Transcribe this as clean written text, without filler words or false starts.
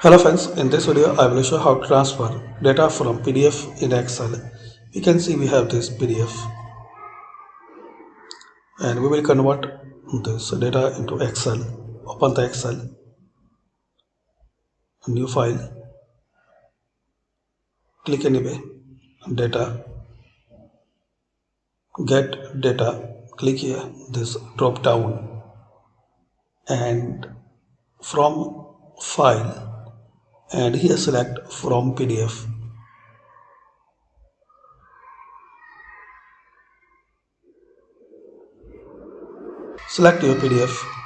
Hello friends, in this video I will show how to transfer data from PDF in Excel. You can see we have this PDF and we will convert this data into Excel. Open the Excel, new file, click anyway, data, get data, click here, this drop down and from file and here select from PDF. Select your PDF